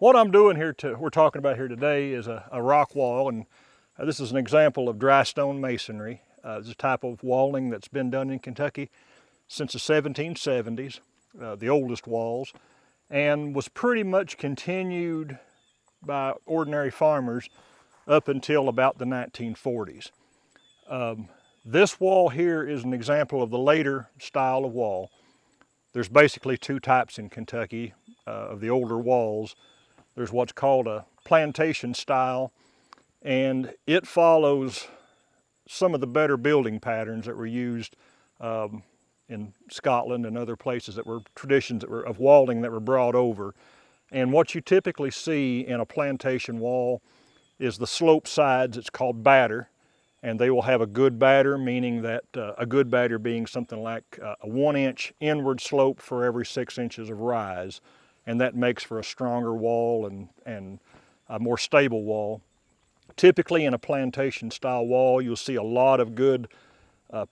What I'm doing here, we're talking about here today is a rock wall, and this is an example of dry stone masonry. It's a type of walling that's been done in Kentucky since the 1770s, the oldest walls, and was pretty much continued by ordinary farmers up until about the 1940s. This wall here is an example of the later style of wall. There's basically two types in Kentucky of the older walls. There's what's called a plantation style, and it follows some of the better building patterns that were used in Scotland and other places that were traditions that were of walling that were brought over. And what you typically see in a plantation wall is the slope sides. It's called batter, and they will have a good batter, meaning that a good batter being something like a 1-inch inward slope for every 6 inches of rise. And that makes for a stronger wall and a more stable wall. Typically in a plantation style wall, you'll see a lot of good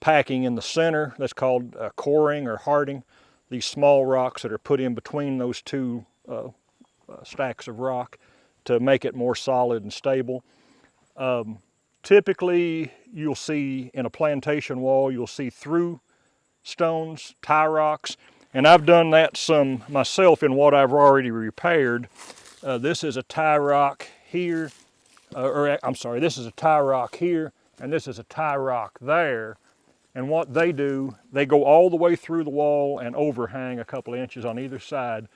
packing in the center. That's called coring or harding. These small rocks that are put in between those two stacks of rock to make it more solid and stable. Typically you'll see in a plantation wall, you'll see through stones, tie rocks. And I've done that some myself in what I've already repaired. This is a tie rock here, this is a tie rock here, and this is a tie rock there. And what they do, they go all the way through the wall and overhang a couple of inches on either side,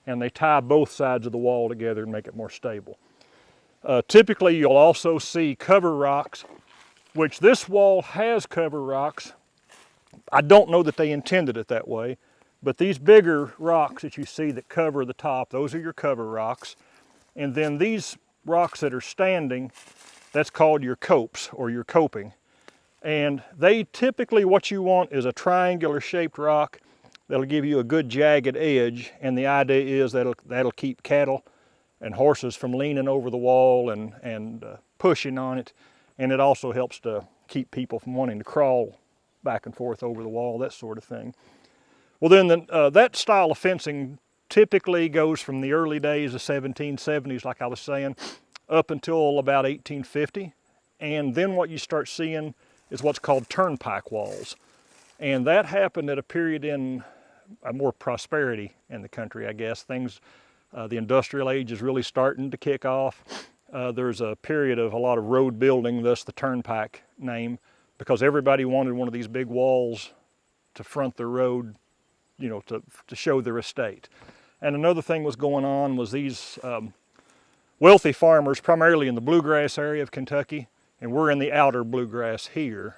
and they tie both sides of the wall together and make it more stable. Typically, you'll also see cover rocks, which this wall has cover rocks. I don't know that they intended it that way. But these bigger rocks that you see that cover the top, those are your cover rocks. And then these rocks that are standing, that's called your copes or your coping. And they typically, what you want is a triangular shaped rock that'll give you a good jagged edge. And the idea is that'll keep cattle and horses from leaning over the wall and pushing on it. And it also helps to keep people from wanting to crawl back and forth over the wall, that sort of thing. Well then, that style of fencing typically goes from the early days of 1770s, like I was saying, up until about 1850. And then what you start seeing is what's called turnpike walls. And that happened at a period in more prosperity in the country, I guess. The industrial age is really starting to kick off. There's a period of a lot of road building, thus the turnpike name, because everybody wanted one of these big walls to front the road, you know, to show their estate. And another thing was going on was these wealthy farmers, primarily in the bluegrass area of Kentucky, and we're in the outer bluegrass here,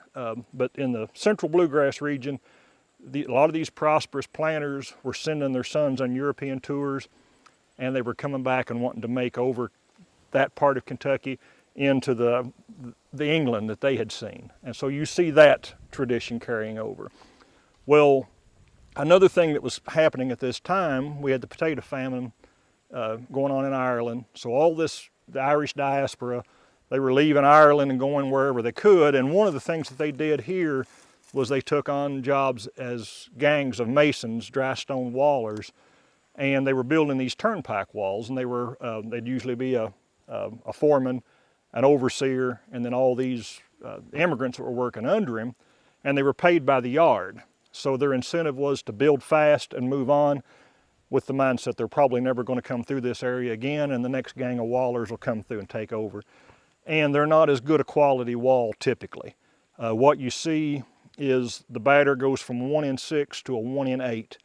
but in the central bluegrass region, a lot of these prosperous planters were sending their sons on European tours, and they were coming back and wanting to make over that part of Kentucky into the England that they had seen. And so you see that tradition carrying over. Well, another thing that was happening at this time, we had the potato famine going on in Ireland. So all this, the Irish diaspora, they were leaving Ireland and going wherever they could. And one of the things that they did here was they took on jobs as gangs of masons, dry stone wallers, and they were building these turnpike walls. And they'd usually be a foreman, an overseer, and then all these immigrants that were working under him, and they were paid by the yard. So their incentive was to build fast and move on with the mindset they're probably never going to come through this area again, and the next gang of wallers will come through and take over. And they're not as good a quality wall typically. What you see is the batter goes from 1 in 6 to a 1 in 8.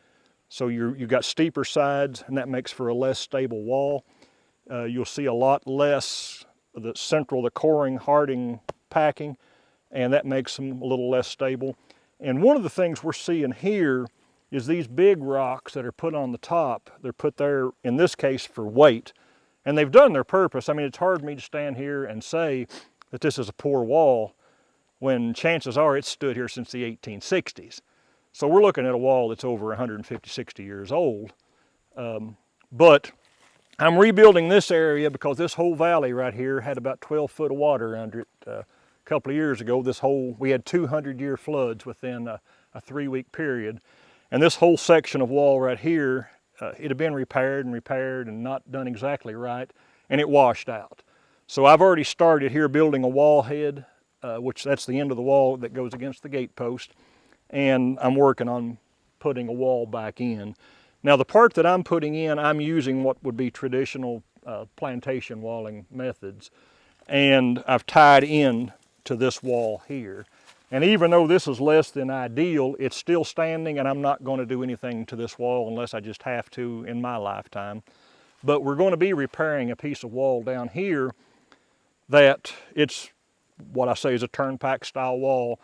So you've got steeper sides, and that makes for a less stable wall. You'll see a lot less the coring, harding, packing, and that makes them a little less stable. And one of the things we're seeing here is these big rocks that are put on the top. They're put there, in this case, for weight. And they've done their purpose. I mean, it's hard for me to stand here and say that this is a poor wall when chances are it's stood here since the 1860s. So we're looking at a wall that's over 150, 60 years old. But I'm rebuilding this area because this whole valley right here had about 12 foot of water under it a couple of years ago. We had 200-year floods within a 3-week period. And this whole section of wall right here it had been repaired and not done exactly right, and it washed out. So I've already started here building a wall head, which that's the end of the wall that goes against the gate post, and I'm working on putting a wall back in. Now the part that I'm putting in, I'm using what would be traditional plantation walling methods, and I've tied in to this wall here. And even though this is less than ideal, it's still standing, and I'm not going to do anything to this wall unless I just have to in my lifetime. But we're going to be repairing a piece of wall down here that it's what I say is a turnpike style wall.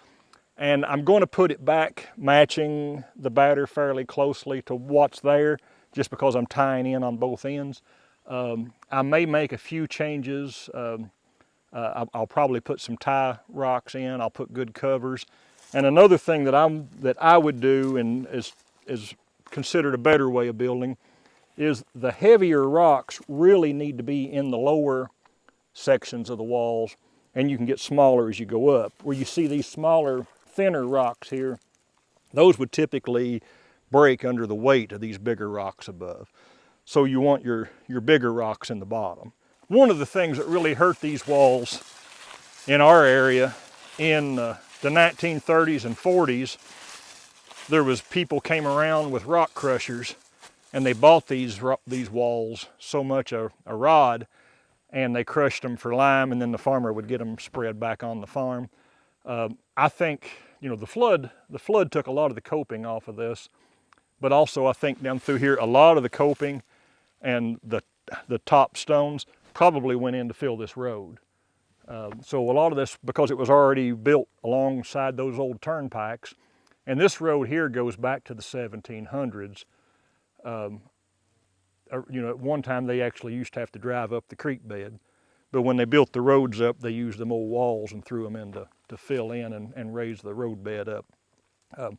And I'm going to put it back matching the batter fairly closely to what's there, just because I'm tying in on both ends. I may make a few changes. I'll probably put some tie rocks in. I'll put good covers. And another thing that I would do, and is considered a better way of building, is the heavier rocks really need to be in the lower sections of the walls, and you can get smaller as you go up. Where you see these smaller, thinner rocks here, those would typically break under the weight of these bigger rocks above. So you want your bigger rocks in the bottom. One of the things that really hurt these walls in our area in the 1930s and 40s, there was people came around with rock crushers, and they bought these walls so much a rod, and they crushed them for lime, and then the farmer would get them spread back on the farm. I think, the flood took a lot of the coping off of this, but also I think down through here, a lot of the coping and the top stones probably went in to fill this road. So a lot of this, because it was already built alongside those old turnpikes, and this road here goes back to the 1700s. At one time they actually used to have to drive up the creek bed, but when they built the roads up, they used them old walls and threw them in to fill in and raise the road bed up. But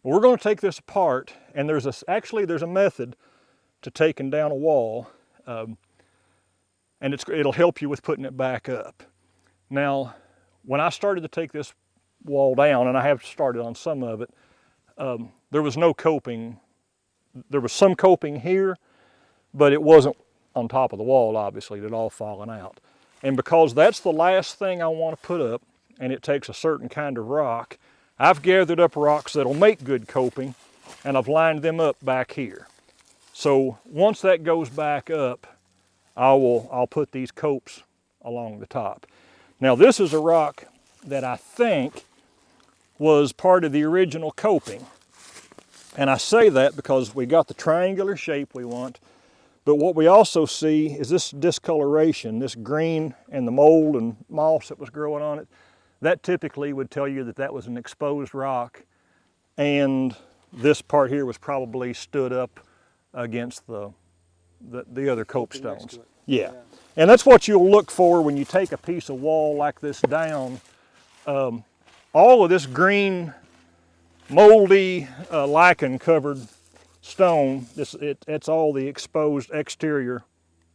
we're going to take this apart, and there's a method to taking down a wall, and it'll help you with putting it back up. Now, when I started to take this wall down, and I have started on some of it, there was no coping. There was some coping here, but it wasn't on top of the wall, obviously. It had all fallen out. And because that's the last thing I want to put up, and it takes a certain kind of rock, I've gathered up rocks that'll make good coping, and I've lined them up back here. So once that goes back up, I'll put these copes along the top. Now this is a rock that I think was part of the original coping. And I say that because we got the triangular shape we want, but what we also see is this discoloration, this green and the mold and moss that was growing on it. That typically would tell you that was an exposed rock, and this part here was probably stood up against the other copestones. Yeah. And that's what you'll look for when you take a piece of wall like this down. All of this green, moldy, lichen-covered stone, it's all the exposed exterior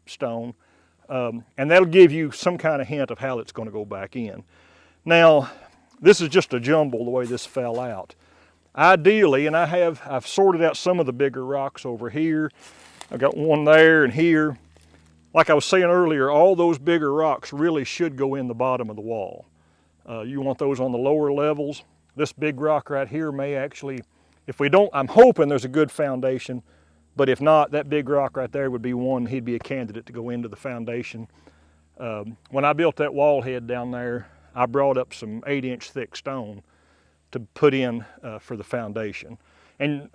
stone, and that'll give you some kind of hint of how it's going to go back in. Now, this is just a jumble the way this fell out. Ideally, and I've sorted out some of the bigger rocks over here. I've got one there and here. Like I was saying earlier, all those bigger rocks really should go in the bottom of the wall. You want those on the lower levels. This big rock right here may actually, if we don't, I'm hoping there's a good foundation, but if not, that big rock right there would be one, he'd be a candidate to go into the foundation. When I built that wall head down there, I brought up some 8-inch thick stone to put in for the foundation. And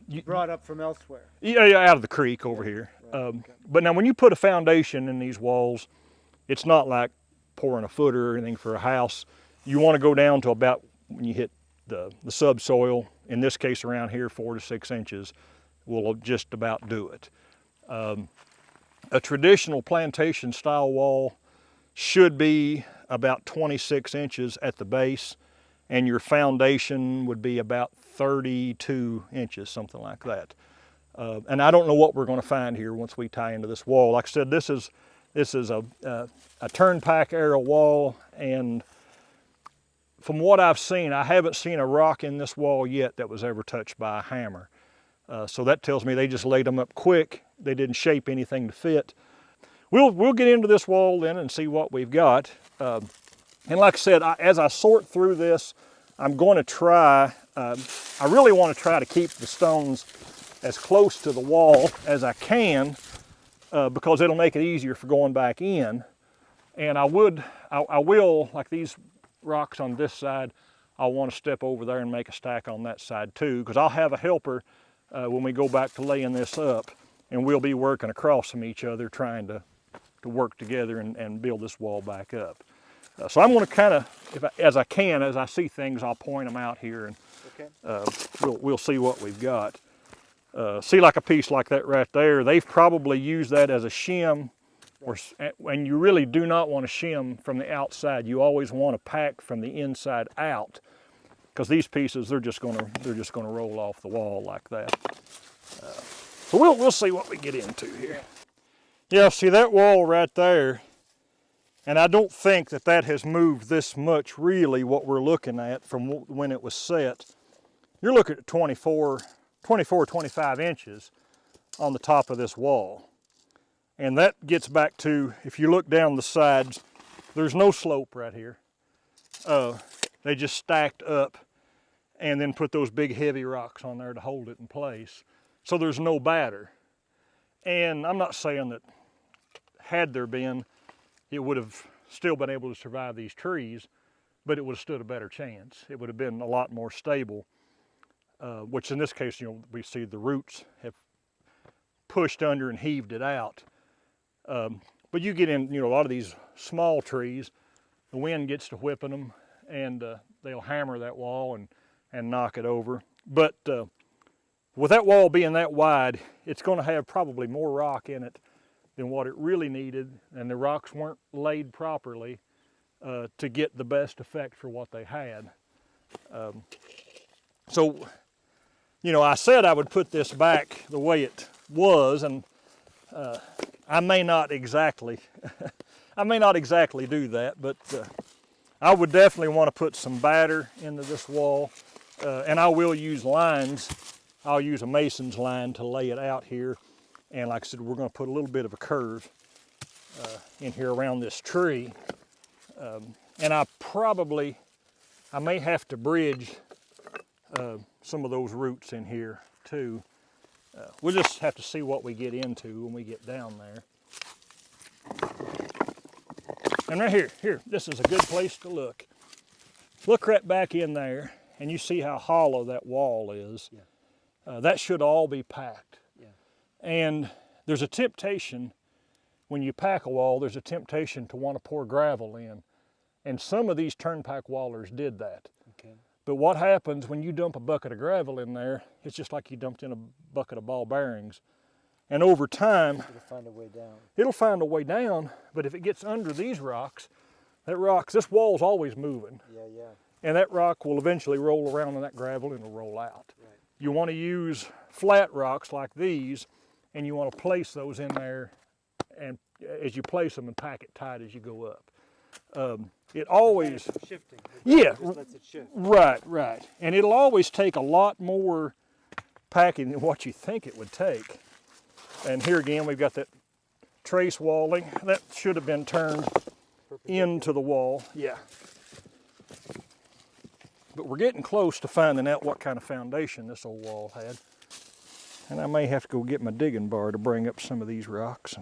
you brought up from elsewhere? Yeah, out of the creek over here. Right, okay. But now when you put a foundation in these walls, it's not like pouring a footer or anything for a house. You want to go down to about, when you hit the subsoil, in this case around here, 4 to 6 inches, will just about do it. A traditional plantation style wall should be about 26 inches at the base, and your foundation would be about 32 inches, something like that. And I don't know what we're going to find here once we tie into this wall. Like I said, this is a Turnpike era wall, and from what I've seen, I haven't seen a rock in this wall yet that was ever touched by a hammer. So that tells me they just laid them up quick. They didn't shape anything to fit. We'll get into this wall then and see what we've got. And like I said, as I sort through this, I'm going to try, I really want to try to keep the stones as close to the wall as I can, because it'll make it easier for going back in. And I will, like these rocks on this side, I'll want to step over there and make a stack on that side too, because I'll have a helper when we go back to laying this up, and we'll be working across from each other trying to work together and build this wall back up. So I'm going to kind of, as I see things, I'll point them out here, and we'll see what we've got. See, like a piece like that right there, they've probably used that as a shim, and you really do not want to shim from the outside. You always want to pack from the inside out, because these pieces, they're just going to roll off the wall like that. So we'll see what we get into here. Yeah, see that wall right there, and I don't think that has moved this much really, what we're looking at from when it was set. You're looking at 24, 25 inches on the top of this wall. And that gets back to, if you look down the sides, there's no slope right here. They just stacked up and then put those big heavy rocks on there to hold it in place. So there's no batter. And I'm not saying that had there been, it would have still been able to survive these trees, but it would have stood a better chance. It would have been a lot more stable, which in this case, we see the roots have pushed under and heaved it out. But you get in, a lot of these small trees, the wind gets to whipping them, and they'll hammer that wall and knock it over. But with that wall being that wide, it's going to have probably more rock in it than what it really needed, and the rocks weren't laid properly to get the best effect for what they had. So, I said I would put this back the way it was, and I may not exactly do that, but I would definitely want to put some batter into this wall, and I will use lines. I'll use a mason's line to lay it out here, and like I said, we're going to put a little bit of a curve in here around this tree, and I may have to bridge some of those roots in here too. We'll just have to see what we get into when we get down there. And right here, this is a good place to look. Look right back in there, and you see how hollow that wall is. Yeah. That should all be packed. Yeah. And there's a temptation, when you pack a wall, there's a temptation to want to pour gravel in. And some of these turnpike wallers did that. Okay. But what happens when you dump a bucket of gravel in there, it's just like you dumped in a bucket of ball bearings. And over time, it'll find a way down. It'll find a way down, but if it gets under these rocks, this wall's always moving. Yeah, yeah. And that rock will eventually roll around in that gravel and it'll roll out. Right. You want to use flat rocks like these, and you want to place those in there, and as you place them, and pack it tight as you go up. It always shifting. Yeah, just lets it shift. Right. And it'll always take a lot more packing than what you think it would take. And here again, we've got that trace walling that should have been turned into the wall. Yeah. But we're getting close to finding out what kind of foundation this old wall had. And I may have to go get my digging bar to bring up some of these rocks.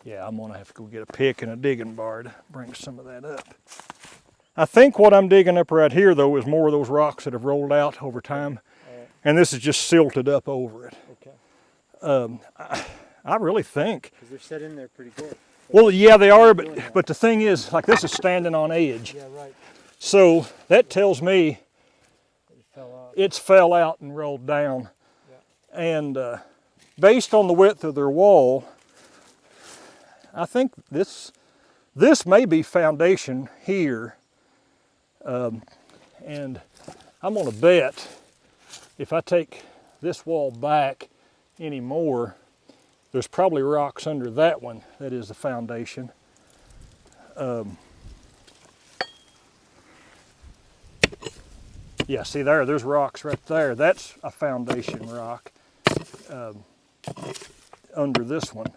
Yeah, I'm gonna have to go get a pick and a digging bar to bring some of that up. I think what I'm digging up right here though is more of those rocks that have rolled out over time. And this is just silted up over it. Okay. I really think. Because they're set in there pretty good. Well, yeah, they are, but the thing is, like this is standing on edge. Yeah, right. So that tells me it fell out and rolled down. Yeah. And based on the width of their wall, I think this This may be foundation here, and I'm gonna bet if I take this wall back any more, there's probably rocks under that one that is the foundation. Yeah, see there's rocks right there. That's a foundation rock under this one.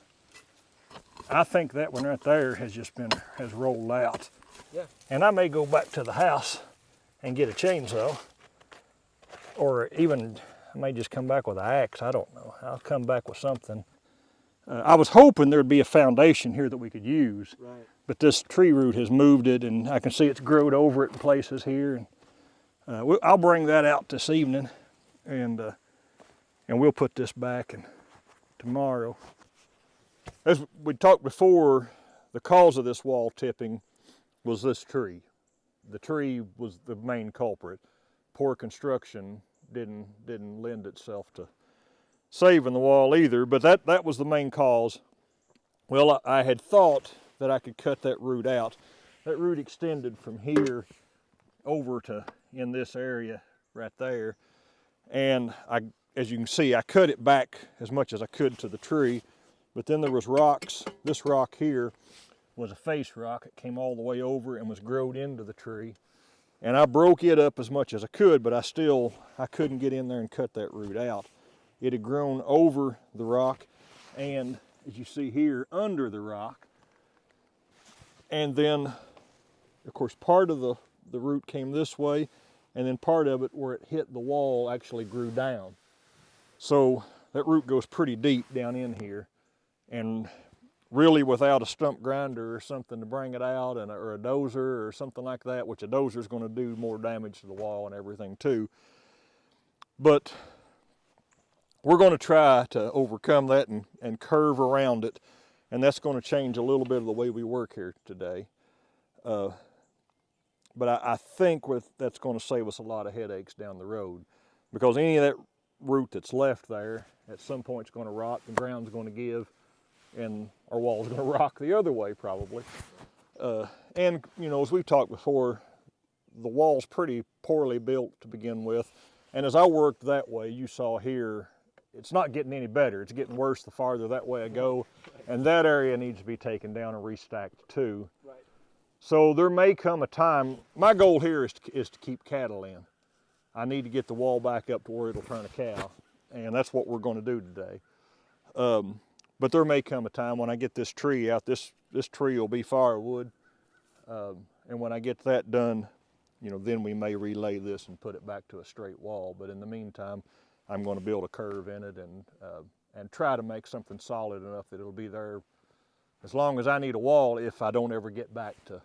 I think that one right there has rolled out. Yeah. And I may go back to the house and get a chainsaw, or even I may just come back with an axe. I don't know. I'll come back with something. I was hoping there'd be a foundation here that we could use, Right. but this tree root has moved it, and I can see it's growed over it in places here. And I'll bring that out this evening, and we'll put this back tomorrow. As we talked before, the cause of this wall tipping was this tree. The tree was the main culprit. Poor construction didn't lend itself to saving the wall either, but that was the main cause. Well, I had thought that I could cut that root out. That root extended from here over to in this area right there, and as you can see, I cut it back as much as I could to the tree, but then there was rocks. This rock here was a face rock. It came all the way over and was growed into the tree, and I broke it up as much as I could, but I couldn't get in there and cut that root out. It had grown over the rock, and as you see here, under the rock. And then, of course, part of the root came this way, and then part of it where it hit the wall actually grew down. So that root goes pretty deep down in here, and really without a stump grinder or something to bring it out, or a dozer or something like that, which a dozer is going to do more damage to the wall and everything too. But we're going to try to overcome that and curve around it, and that's going to change a little bit of the way we work here today. But I think that's going to save us a lot of headaches down the road, because any of that root that's left there at some point is going to rot, the ground's going to give, and our wall's going to rock the other way probably. And you know, as we've talked before, the wall's pretty poorly built to begin with, and as I worked that way, you saw here, it's not getting any better. It's getting worse the farther that way I go, and that area needs to be taken down and restacked too. Right. So there may come a time, my goal here is to keep cattle in. I need to get the wall back up to where it'll turn a cow, and that's what we're going to do today. But there may come a time when I get this tree out, this tree will be firewood, and when I get that done, you know, then we may relay this and put it back to a straight wall. But in the meantime, I'm going to build a curve in it and try to make something solid enough that it'll be there as long as I need a wall, if I don't ever get back to